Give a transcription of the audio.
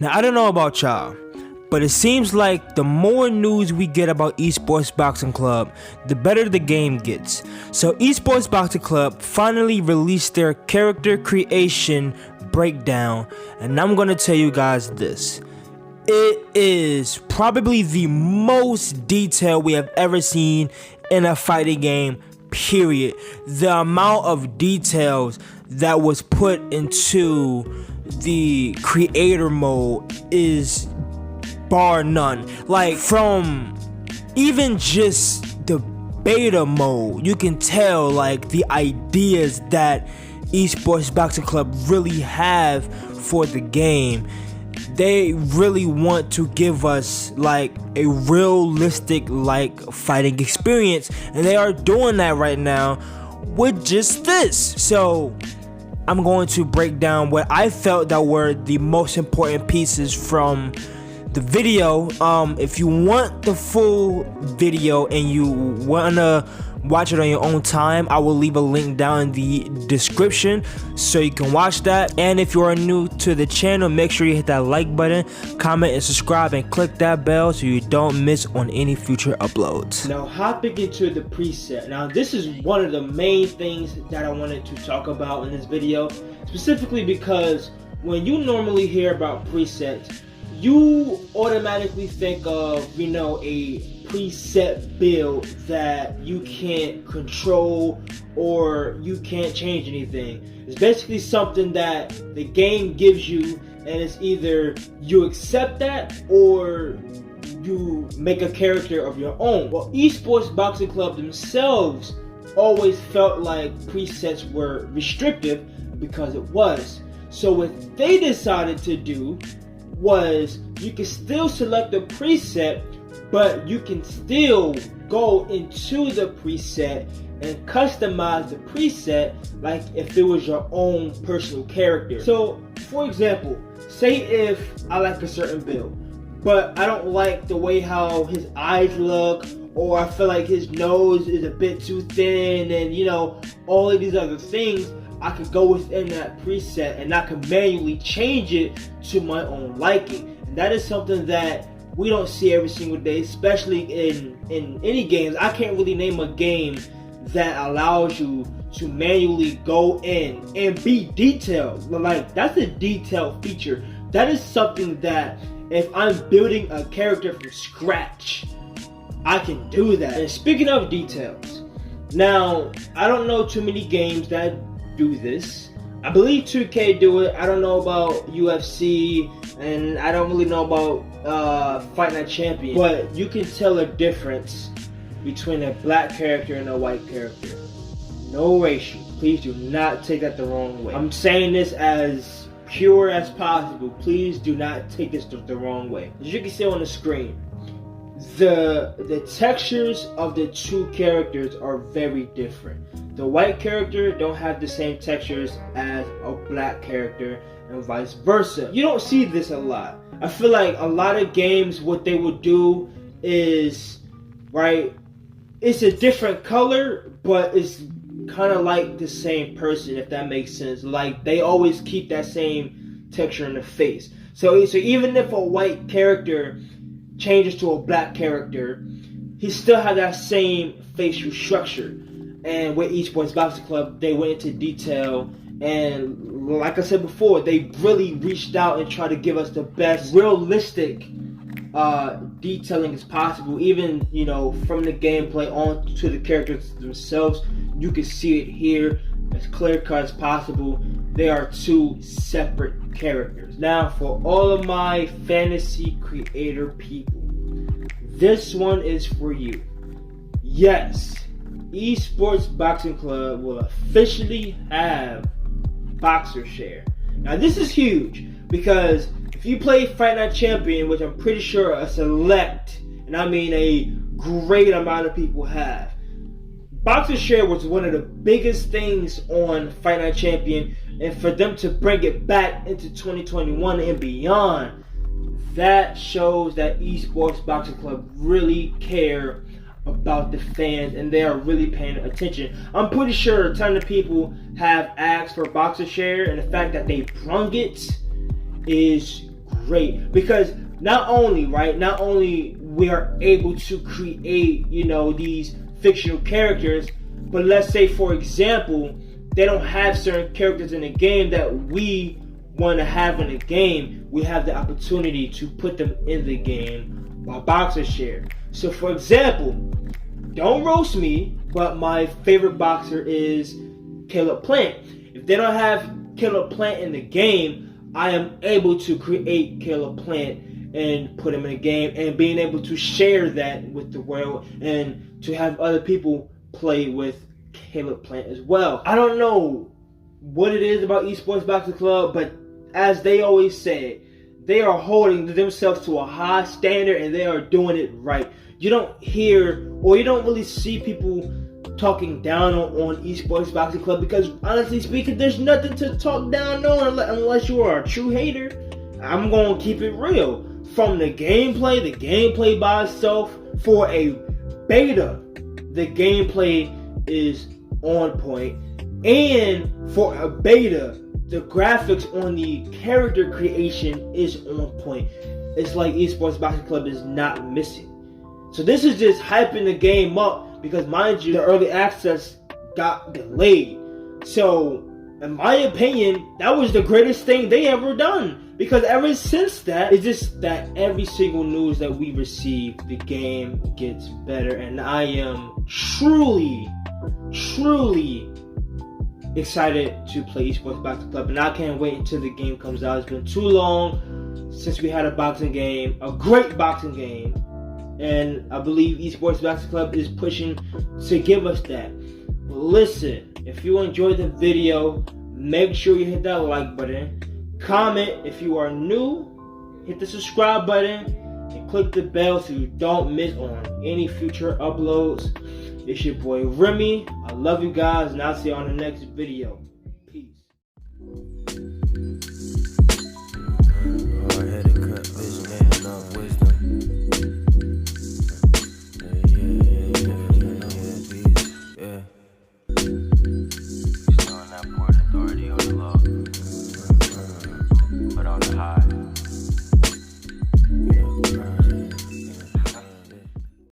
Now, I don't know about y'all, but it seems like the more news we get about Esports Boxing Club, the better the game gets. So Esports Boxing Club finally released their character creation breakdown, and I'm gonna tell you guys this. It is probably the most detail we have ever seen in a fighting game, period. The amount of details that was put into the creator mode is bar none. Like, from even just the beta mode, you can tell like the ideas that Esports Boxing Club really have for the game. They really want to give us like a realistic like fighting experience, and they are doing that right now with just this. So I'm going to break down what I felt that were the most important pieces from the video. If you want the full video and you wanna watch it on your own time, I will leave a link down in the description so you can watch that. And if you are new to the channel, make sure you hit that like button, comment and subscribe, and click that bell so you don't miss on any future uploads. Now, hopping into the preset. Now, this is one of the main things that I wanted to talk about in this video, specifically because when you normally hear about presets, you automatically think of, a preset build that you can't control or you can't change anything. It's basically something that the game gives you, and it's either you accept that or you make a character of your own. Well, Esports Boxing Club themselves always felt like presets were restrictive because it was. So what they decided to do was you can still select the preset, but you can still go into the preset and customize the preset like if it was your own personal character. So, for example, say if I like a certain build, but I don't like the way how his eyes look, or I feel like his nose is a bit too thin, and all of these other things, I could go within that preset and I can manually change it to my own liking. And that is something that we don't see every single day, especially in any games. I can't really name a game that allows you to manually go in and be detailed. Like, that's a detailed feature. That is something that if I'm building a character from scratch, I can do that. And speaking of details, now, I don't know too many games that do this. I believe 2K do it. I don't know about UFC, and I don't really know about Fight Night Champion, but you can tell a difference between a black character and a white character. No racial. Please do not take that the wrong way. I'm saying this as pure as possible. Please do not take this the wrong way. As you can see on the screen, the textures of the two characters are very different. The white character don't have the same textures as a black character, and vice versa. You don't see this a lot. I feel like a lot of games, what they would do is, it's a different color, but it's kind of like the same person, if that makes sense. Like, they always keep that same texture in the face. So even if a white character changes to a black character, he still has that same facial structure. And with Esports Boxing Club, they went into detail, and like I said before, they really reached out and tried to give us the best realistic detailing as possible. Even from the gameplay on to the characters themselves, you can see it here as clear cut as possible. They are two separate characters. Now, for all of my fantasy creator people, this one is for you. Yes, Esports Boxing Club will officially have Boxer Share. Now, this is huge because if you play Fight Night Champion, which I'm pretty sure a select, and I mean a great amount of people have, Boxer Share was one of the biggest things on Fight Night Champion, and for them to bring it back into 2021 and beyond, that shows that Esports Boxing Club really care about the fans, and they are really paying attention. I'm pretty sure a ton of people have asked for Boxer Share, and the fact that they brung it is great because not only we are able to create, these fictional characters, but let's say, for example, they don't have certain characters in the game that we want to have in the game. We have the opportunity to put them in the game by Boxer Share. So, for example, don't roast me, but my favorite boxer is Caleb Plant. If they don't have Caleb Plant in the game, I am able to create Caleb Plant and put him in the game, and being able to share that with the world and to have other people play with Caleb Plant as well. I don't know what it is about Esports Boxing Club, but as they always say, they are holding themselves to a high standard and they are doing it right. You don't hear or you don't really see people talking down on Esports Boxing Club because, honestly speaking, there's nothing to talk down on unless you are a true hater. I'm going to keep it real. From the gameplay by itself, for a beta, the gameplay is on point. And for a beta, the graphics on the character creation is on point. It's like Esports Boxing Club is not missing. So this is just hyping the game up because, mind you, the early access got delayed. So, in my opinion, that was the greatest thing they ever done. Because ever since that, it's just that every single news that we receive, the game gets better. And I am truly excited to play Esports Boxing Club. And I can't wait until the game comes out. It's been too long since we had a boxing game, a great boxing game. And I believe Esports Boxing Club is pushing to give us that. Listen, if you enjoyed the video, make sure you hit that like button. Comment if you are new, hit the subscribe button, and click the bell so you don't miss on any future uploads. It's your boy Remy. I love you guys, and I'll see you on the next video.